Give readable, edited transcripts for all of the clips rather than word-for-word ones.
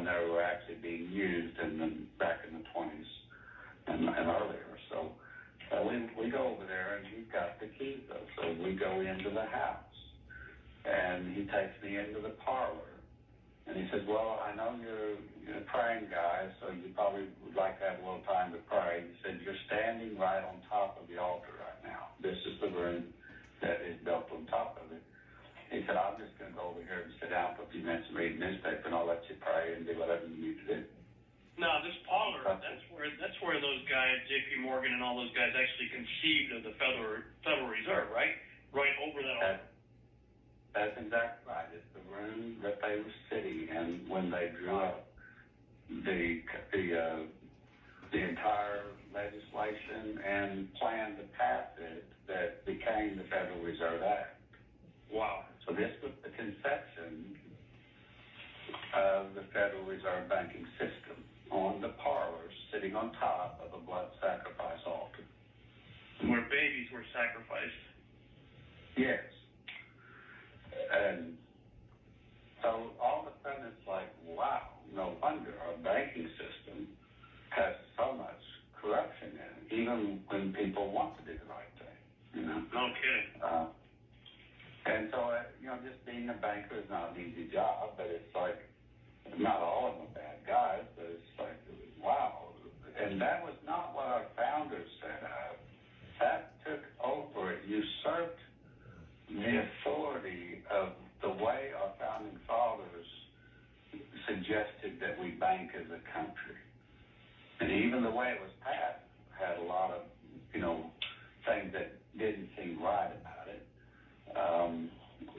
they were actually being used back in the 20s and earlier. So we go over there, and he's got the keys, though. So we go into the house, and he takes me into the parlor. And he says, well, I know you're a praying guy, so you probably would like to have a little time to pray. He said, you're standing right on top of the altar right now. This is the room that is built on top of it. He said, I'm just going to go over here and sit down for a few minutes and read the newspaper, and I'll let you pray and do whatever you need to do. Now, this parlor, that's where those guys, J.P. Morgan and all those guys, actually conceived of the Federal Reserve, right? Right over that altar. That's exactly right. It's the room that they were sitting in when they drew up the entire legislation and plan to pass it that became the Federal Reserve Act. Wow. So this was the conception of the Federal Reserve banking system on the parlors sitting on top of a blood sacrifice altar. Where babies were sacrificed. Yes. And so all of a sudden it's like, wow, no wonder our banking system has so much corruption in it, even when people want to do the right thing, you know? No kidding. And so, just being a banker is not an easy job, but it's like, not all of them are bad guys, but it's like, wow. And that was not what our founders set up. That took over, it usurped the authority of the way our founding fathers suggested that we bank as a country. And even the way it was passed had a lot of, things that didn't seem right about it.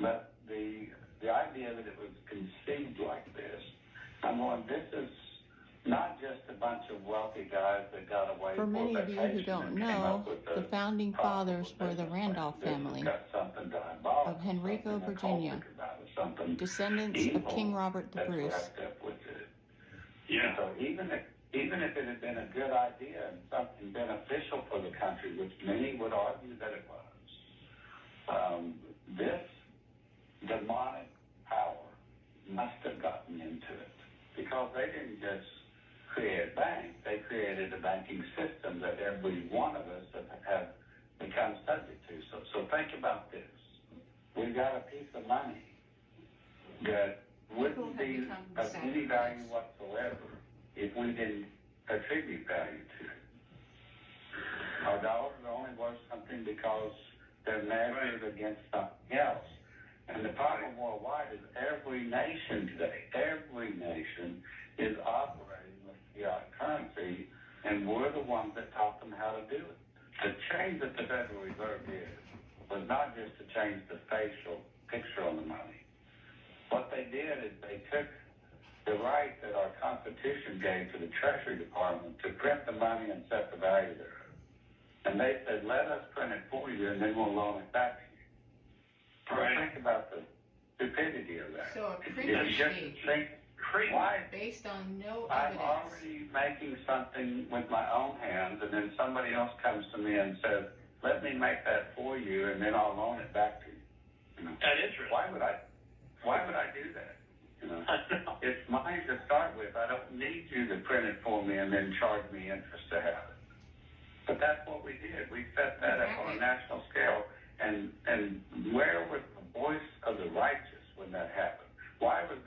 But the idea that it was conceived like this, I'm going, this is not just a bunch of wealthy guys that got away for many of you who don't know, the founding fathers were the Randolph family of Henrico, Virginia, descendants of King Robert the Bruce. Yeah. So even if it had been a good idea and something beneficial for the country, which many would argue that it was, this demonic power must have gotten into it, because they didn't just create a bank, they created a banking system that every one of us have become subject to. So think about this. We've got a piece of money that wouldn't be of any value whatsoever if we didn't attribute value to it. Our dollars are only worth something because they're measured against something else. And the problem worldwide is every nation today, every nation is operating with fiat currency, and we're the ones that taught them how to do it. The change that the Federal Reserve did was not just to change the facial picture on the money. What they did is they took the right that our Constitution gave to the Treasury Department to print the money and set the value thereof. And they said, let us print it for you, and then we'll loan it back to you. Right. Think about the stupidity of that. So a printed sheet based on no I'm evidence. already making something with my own hands, and then somebody else comes to me and says, let me make that for you, and then I'll loan it back to you. At interest. Why would I do that? It's mine to start with. I don't need you to print it for me and then charge me interest to have it. But that's what we did. We set that up on a national scale. And where was the voice of the righteous when that happened? Why was